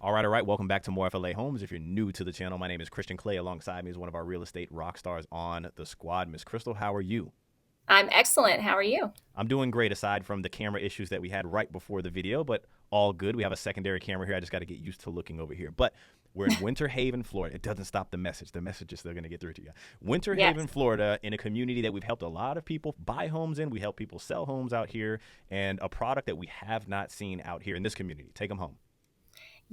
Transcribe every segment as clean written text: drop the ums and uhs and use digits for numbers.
All right. Welcome back to More FLA Homes. If you're new to the channel, my name is Christian Clay. Alongside me is one of our real estate rock stars on the squad, Miss Crystal. How are you? I'm excellent. How are you? I'm doing great aside from the camera issues that we had right before the video, but all good. We have a secondary camera here. I just got to get used to looking over here. But we're in Winter Haven, Florida. It doesn't stop the message. The message is still going to get through to you. Winter Yes. Haven, Florida, in a community that we've helped a lot of people buy homes in. We help people sell homes out here, and a product that we have not seen out here in this community. Take them home.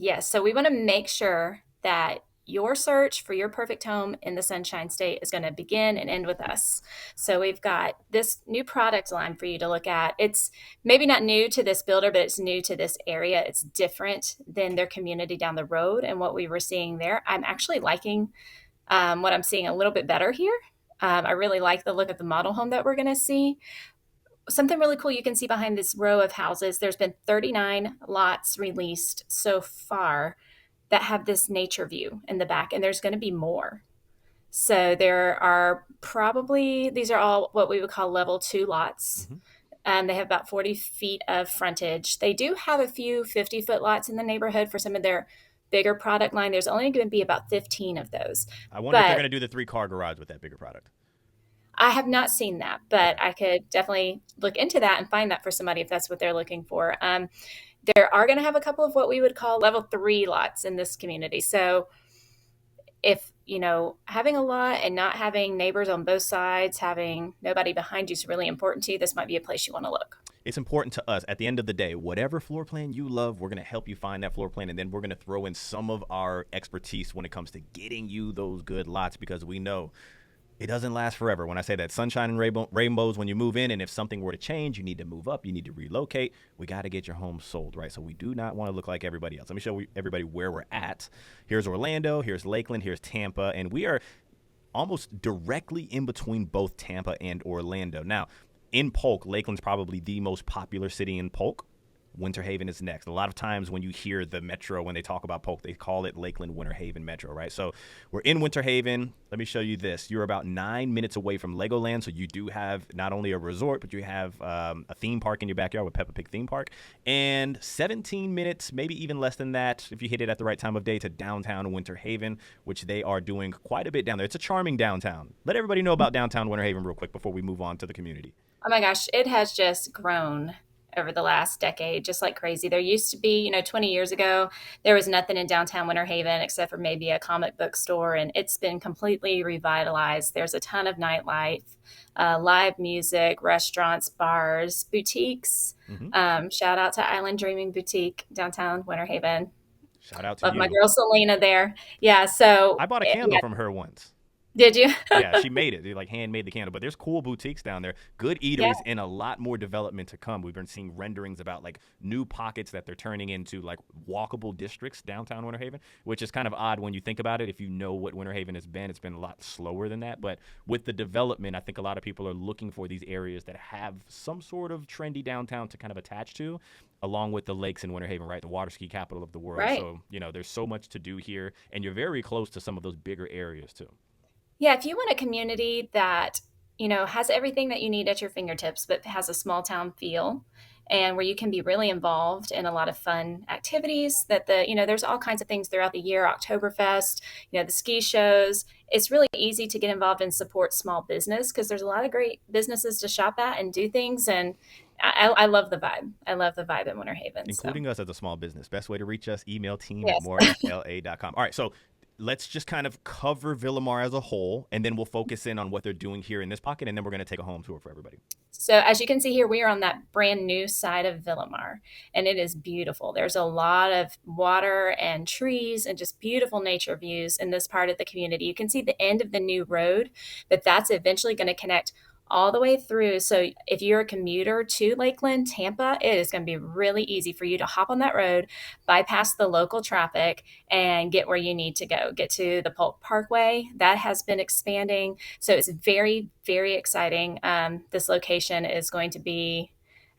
Yes. So we want to make sure that your search for your perfect home in the Sunshine State is going to begin and end with us. So we've got this new product line for you to look at. It's maybe not new to this builder, but it's new to this area. It's different than their community down the road and what we were seeing there. I'm actually liking what I'm seeing a little bit better here. I really like the look of the model home that we're going to see. Something really cool you can see behind this row of houses, there's been 39 lots released so far that have this nature view in the back, and there's going to be more. So there are probably, these are all what we would call level two lots. Mm-hmm. They have about 40 feet of frontage. They do have a few 50-foot lots in the neighborhood for some of their bigger product line. There's only going to be about 15 of those. I wonder if they're But going to do the three-car garage with that bigger product. I have not seen that, but Okay. I could definitely look into that and find that for somebody if that's what they're looking for. There are going to have a couple of what we would call level three lots in this community. So if having a lot and not having neighbors on both sides, having nobody behind you is really important to you, this might be a place you want to look. It's important to us at the end of the day, whatever floor plan you love, we're going to help you find that floor plan, and then we're going to throw in some of our expertise when it comes to getting you those good lots, because we know it doesn't last forever. When I say that, sunshine and rainbows when you move in, and if something were to change, you need to move up, you need to relocate, we got to get your home sold, right? So we do not want to look like everybody else. Let me show everybody where we're at. Here's Orlando, here's Lakeland, here's Tampa, and we are almost directly in between both Tampa and Orlando. Now, in Polk, Lakeland's probably the most popular city in Polk. Winter Haven is next. A lot of times when you hear the metro, when they talk about Polk, they call it Lakeland Winter Haven Metro, right? So we're in Winter Haven. Let me show you this. You're about 9 minutes away from Legoland, so you do have not only a resort, but you have a theme park in your backyard with Peppa Pig theme park. And 17 minutes, maybe even less than that, if you hit it at the right time of day, to downtown Winter Haven, which they are doing quite a bit down there. It's a charming downtown. Let everybody know about downtown Winter Haven real quick before we move on to the community. Oh my gosh, it has just grown over the last decade, just like crazy. There used to be, 20 years ago, there was nothing in downtown Winter Haven except for maybe a comic book store, and it's been completely revitalized. There's a ton of nightlife, live music, restaurants, bars, boutiques. Mm-hmm. Shout out to Island Dreaming Boutique, downtown Winter Haven. Shout out to Love my you. girl Selena there. Yeah, I so, bought a candle yeah, from her once. did you? Yeah, she made it. They like handmade the candle. But there's cool boutiques down there, good Yeah, eateries, and a lot more development to come. We've been seeing renderings about like new pockets that they're turning into like walkable districts downtown Winter Haven, which is kind of odd when you think about it. If you know what Winter Haven has been, it's been a lot slower than that. But with the development, I think a lot of people are looking for these areas that have some sort of trendy downtown to kind of attach to, along with the lakes in Winter Haven, right? The water ski capital of the world. right. So, there's so much to do here, and you're very close to some of those bigger areas too. Yeah, if you want a community that, has everything that you need at your fingertips, but has a small town feel and where you can be really involved in a lot of fun activities there's all kinds of things throughout the year, Oktoberfest, the ski shows. It's really easy to get involved and support small business because there's a lot of great businesses to shop at and do things. And I love the vibe. I love the vibe in Winter Haven. So, Including us as a small business. Best way to reach us, email team at yes. morefla.com. All right, so let's just kind of cover Villimar as a whole, and then we'll focus in on what they're doing here in this pocket, and then we're going to take a home tour for everybody. So as you can see here, we are on that brand new side of Villamar, and it is beautiful. There's a lot of water and trees and just beautiful nature views in this part of the community. You can see the end of the new road, but that's eventually going to connect all the way through. So if you're a commuter to Lakeland, Tampa, it is going to be really easy for you to hop on that road, bypass the local traffic, and get where you need to go. Get to the Polk Parkway. That has been expanding. So it's very, very exciting. This location is going to be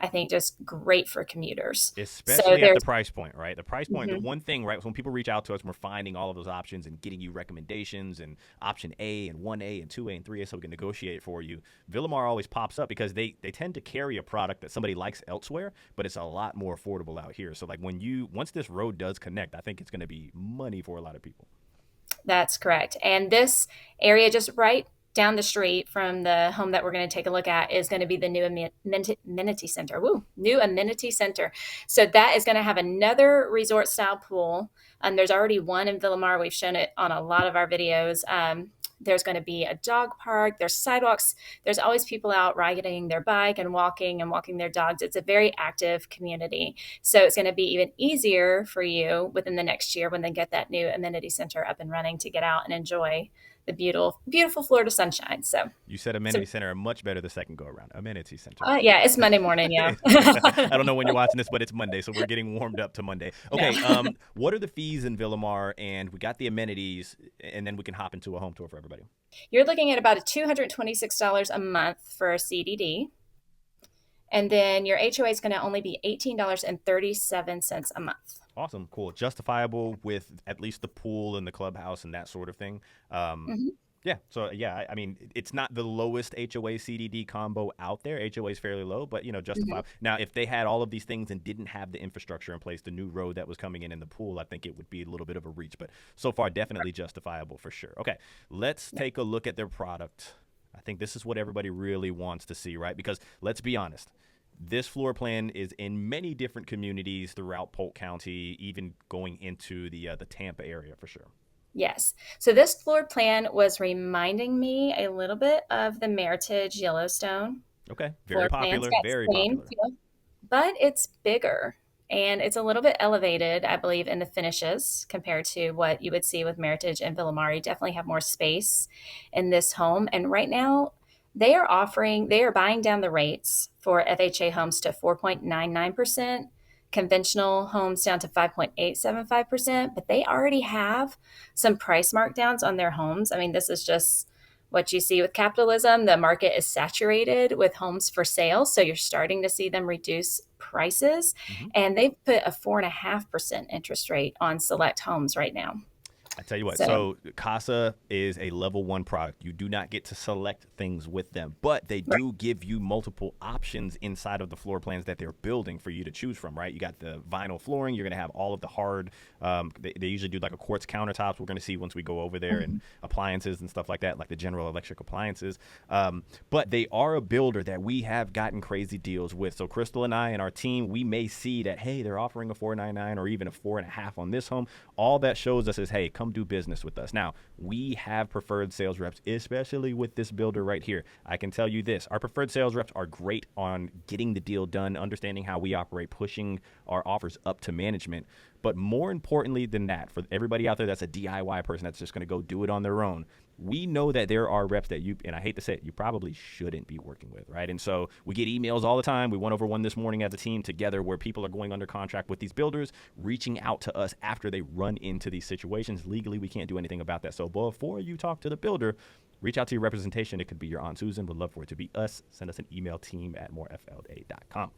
I think just great for commuters. So Especially at the there's, price point, right? The price point, the mhm, one thing, right, when people reach out to us, we're finding all of those options and getting you recommendations and option A and 1A and 2A and 3A so we can negotiate for you. Villamar always pops up because they tend to carry a product that somebody likes elsewhere, but it's a lot more affordable out here. So like once this road does connect, I think it's going to be money for a lot of people. that's correct. And this area just right down the street from the home that we're going to take a look at is going to be the new amenity center. Woo, new amenity center. So that is going to have another resort style pool. There's already one in Villamar. We've shown it on a lot of our videos. There's going to be a dog park. There's sidewalks. There's always people out riding their bike and walking their dogs. It's a very active community. So it's going to be even easier for you within the next year when they get that new amenity center up and running to get out and enjoy the beautiful, beautiful Florida sunshine. You said So amenity center much better the second go around. Amenity center. yeah, it's Monday morning. Yeah. I don't know when you're watching this, but it's Monday, so we're getting warmed up to Monday. Okay, No. what are the fees in Villamar? And we got the amenities, and then we can hop into a home tour for everybody. You're looking at about a $226 a month for a CDD. And then your HOA is going to only be $18.37 a month. Awesome, cool, justifiable with at least the pool and the clubhouse and that sort of thing. Um, Mm-hmm. yeah, so yeah, I mean, it's not the lowest HOA CDD combo out there. HOA is fairly low, but Mm-hmm. justifiable. Now, if they had all of these things and didn't have the infrastructure in place, the new road that was coming in the pool, I think it would be a little bit of a reach. But so far, definitely justifiable for sure. Okay, let's take a look at their product. I think this is what everybody really wants to see, right? Because let's be honest, this floor plan is in many different communities throughout Polk County, even going into the Tampa area for sure. Yes. So this floor plan was reminding me a little bit of the Meritage Yellowstone Okay, very floor plans. popular, Got very same popular. feel, but it's bigger and it's a little bit elevated, I believe, in the finishes compared to what you would see with Meritage and Villamar. You definitely have more space in this home. And right now, they are buying down the rates for FHA homes to 4.99%, conventional homes down to 5.875%, but they already have some price markdowns on their homes. I mean, this is just what you see with capitalism. The market is saturated with homes for sale. So you're starting to see them reduce prices. Hmm. And they've put a 4.5% interest rate on select homes right now. I tell you what, So, so Casa is a level one product. You do not get to select things with them, but they right. do give you multiple options inside of the floor plans that they're building for you to choose from, right? You got the vinyl flooring. You're going to have all of the hard, they usually do like a quartz countertops. We're going to see once we go over there and Mhm. appliances and stuff like that, like the general electric appliances. But they are a builder that we have gotten crazy deals with. So Crystal and I and our team, we may see that, hey, they're offering a 499 or even a 4.5 on this home. All that shows us is, hey, come do business with us. Now, we have preferred sales reps, especially with this builder right here. I can tell you this, our preferred sales reps are great on getting the deal done, understanding how we operate, pushing our offers up to management. But more importantly than that, for everybody out there that's a DIY person that's just going to go do it on their own, we know that there are reps that you, and I hate to say it, you probably shouldn't be working with, right? And so we get emails all the time. We went over one this morning as a team together where people are going under contract with these builders, reaching out to us after they run into these situations. Legally, we can't do anything about that. So before you talk to the builder, reach out to your representation. It could be your Aunt Susan. Would love for it to be us. Send us an email, team@morefla.com.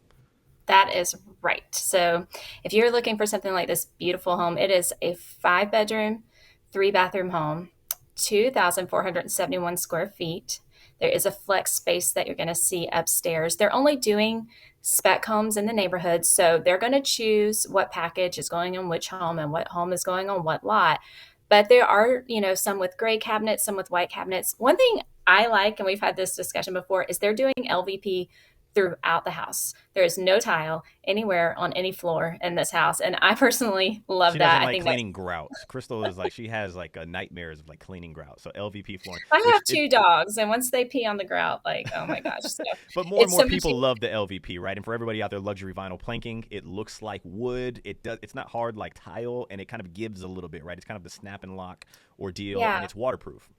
That is right. So if you're looking for something like this beautiful home, it is a 5 bedroom, 3 bathroom home, 2,471 square feet. There is a flex space that you're going to see upstairs. They're only doing spec homes in the neighborhood, so they're going to choose what package is going on which home and what home is going on what lot. But there are, some with gray cabinets, some with white cabinets. One thing I like, and we've had this discussion before, is they're doing LVP throughout the house. There is no tile anywhere on any floor in this house. And I personally love She doesn't that. I like think that cleaning grouts. Crystal is like, she has like a nightmares of like cleaning grouts. So LVP flooring, I which have two dogs, and once they pee on the grout, like, oh my gosh. So but more and it's more so much. people love the LVP, right? And for everybody out there, luxury vinyl planking, it looks like wood. It's not hard like tile, and it kind of gives a little bit, right? It's kind of the snap and lock ordeal, and Yeah. it's waterproof.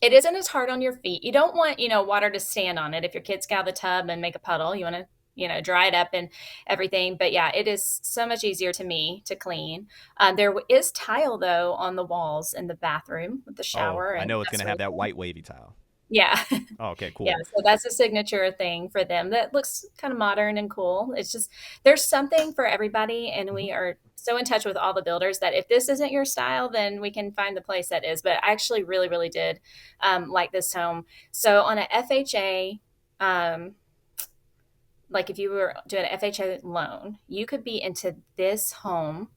It isn't as hard on your feet. You don't want, water to stand on it. If your kids get out of the tub and make a puddle, you want to, dry it up and everything. But yeah, it is so much easier to me to clean. There is tile though on the walls in the bathroom with the Oh, shower I and know it's that gonna sort have of that thing. white wavy tile. Yeah. Oh, okay, Yeah, cool. so that's a signature thing for them that looks kind of modern and cool. It's just there's something for everybody, and Hmm. we are so in touch with all the builders that if this isn't your style, then we can find the place that is. But I actually really, really did like this home. So on a FHA, um, like if you were doing an FHA loan, you could be into this home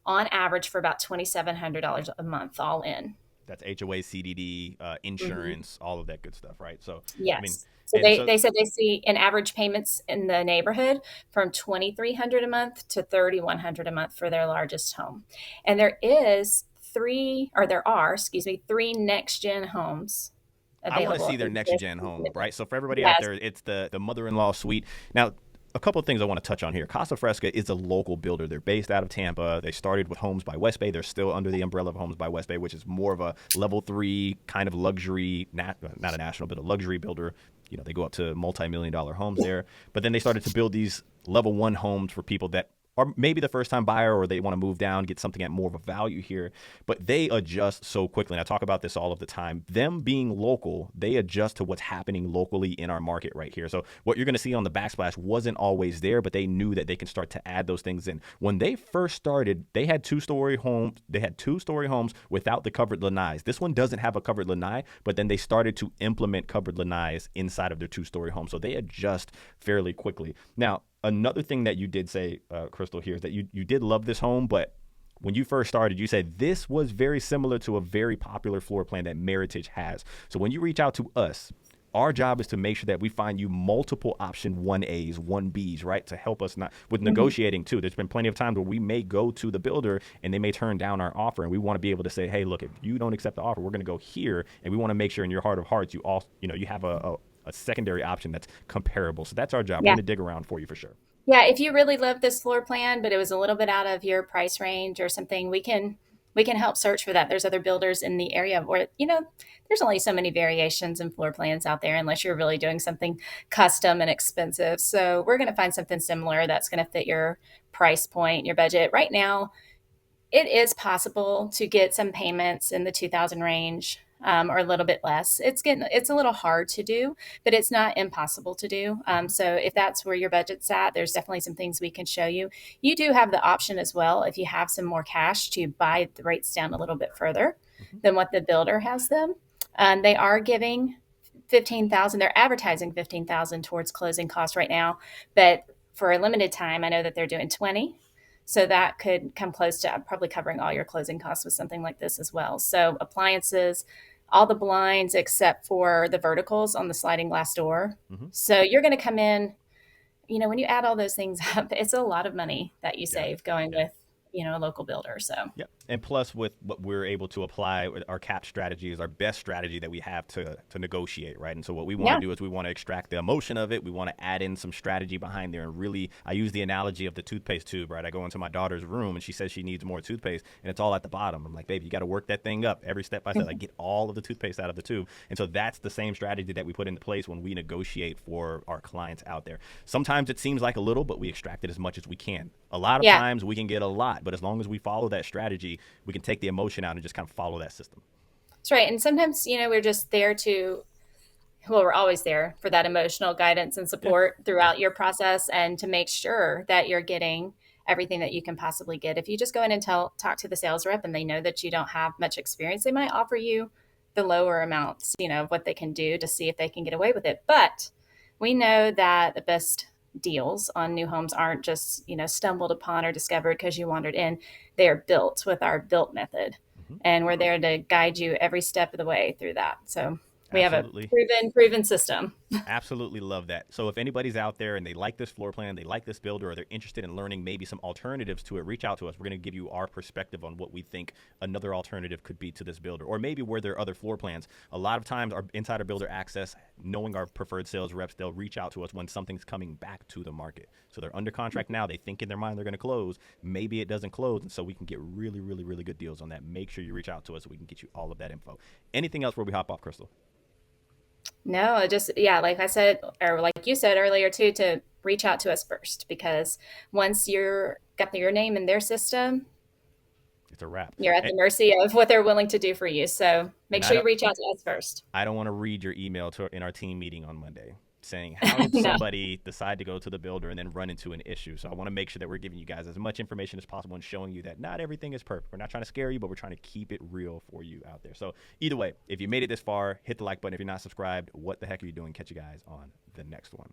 on average for about $2,700 a month, all in. That's HOA, CDD, Mhm. insurance, all of that good stuff, right? So, I mean, Yes. So and they, so they said they see an average payments in the neighborhood from 2,300 a month to 3,100 a month for their largest home. And there are, excuse me, three next gen homes I want to available see their in next this gen home, neighborhood. right? So for everybody out Yes. there, it's the mother-in-law suite. Now, a couple of things I want to touch on here. Casa Fresca is a local builder. They're based out of Tampa. They started with Homes by West Bay. They're still under the umbrella of Homes by West Bay, which is more of a level three kind of luxury, not a national, but a luxury builder. You know, they go up to multi-million dollar homes there. But then they started to build these level one homes for people that are maybe the first time buyer or they want to move down, get something at more of a value here. But they adjust so quickly. And I talk about this all of the time. Them being local, they adjust to what's happening locally in our market right here. So what you're going to see on the backsplash wasn't always there, but they knew that they can start to add those things in. When they first started, they had two-story homes. They had two-story homes without the covered lanais. This one doesn't have a covered lanai, but then they started to implement covered lanais inside of their two-story home. So they adjust fairly quickly. Now, another thing that you did say, Crystal, here is that you did love this home, but when you first started, you said this was very similar to a very popular floor plan that Meritage has. So when you reach out to us, our job is to make sure that we find you multiple option 1As, 1Bs, right? To help us not with Mhm. negotiating too. There's been plenty of times where we may go to the builder and they may turn down our offer. And we want to be able to say, hey, look, if you don't accept the offer, we're going to go here. And we want to make sure in your heart of hearts, you all, you have a secondary option that's comparable. So that's our job. We're Yeah. going to dig around for you for sure. Yeah, if you really love this floor plan, but it was a little bit out of your price range or something, we can help search for that. There's other builders in the area where, there's only so many variations in floor plans out there unless you're really doing something custom and expensive. So we're going to find something similar that's going to fit your price point, your budget. Right now, it is possible to get some payments in the 2000 range, or a little bit less. It's a little hard to do, but it's not impossible to do. Mm-hmm. So if that's where your budget's at, there's definitely some things we can show you. You do have the option as well, if you have some more cash, to buy the rates down a little bit further Mm-hmm. than what the builder has them. They are giving 15,000. They're advertising 15,000 towards closing costs right now, but for a limited time, I know that they're doing 20. So that could come close to probably covering all your closing costs with something like this as well. So appliances, all the blinds except for the verticals on the sliding glass door. Mm-hmm. So you're going to come in, when you add all those things up, it's a lot of money that you Yeah. save going Yeah. with, a local builder. So Yep. And plus, with what we're able to apply, with our cap strategy is our best strategy that we have to negotiate, right? And so, what we want to yeah. do is we want to extract the emotion of it. We want to add in some strategy behind there. And really, I use the analogy of the toothpaste tube, right? I go into my daughter's room and she says she needs more toothpaste, and it's all at the bottom. I'm like, baby, you got to work that thing up every step by step. Like, get all of the toothpaste out of the tube. And so, that's the same strategy that we put into place when we negotiate for our clients out there. Sometimes it seems like a little, but we extract it as much as we can. A lot of Yeah. times we can get a lot, but as long as we follow that strategy, we can take the emotion out and just kind of follow that system. That's right. And sometimes, we're just there to, well, we're always there for that emotional guidance and Yeah. support Yeah. throughout your process and to make sure that you're getting everything that you can possibly get. If you just go in and talk to the sales rep and they know that you don't have much experience, they might offer you the lower amounts, of what they can do to see if they can get away with it. But we know that the best deals on new homes aren't just, stumbled upon or discovered because you wandered in. They are built with our built method. Hmm. And we're there to guide you every step of the way through that. So we have a Absolutely. proven system. Absolutely love that. So if anybody's out there and they like this floor plan, they like this builder, or they're interested in learning maybe some alternatives to it, reach out to us. We're going to give you our perspective on what we think another alternative could be to this builder, or maybe where there are other floor plans. A lot of times, our insider builder access, knowing our preferred sales reps, they'll reach out to us when something's coming back to the market. So they're under contract now. They think in their mind they're going to close. Maybe it doesn't close, and so we can get really, really, really good deals on that. Make sure you reach out to us so we can get you all of that info. Anything else where we hop off, Crystal? No, yeah, like I said, or like you said earlier too, to reach out to us first because once you're got your name in their system, It's a wrap. You're at the mercy of what they're willing to do for you. So make And sure you reach out to us first. I don't want to read your email in our team meeting on Monday saying, how did No. somebody decide to go to the builder and then run into an issue? So I want to make sure that we're giving you guys as much information as possible and showing you that not everything is perfect. We're not trying to scare you, but we're trying to keep it real for you out there. So either way, if you made it this far, hit the like button. If you're not subscribed, what the heck are you doing? Catch you guys on the next one.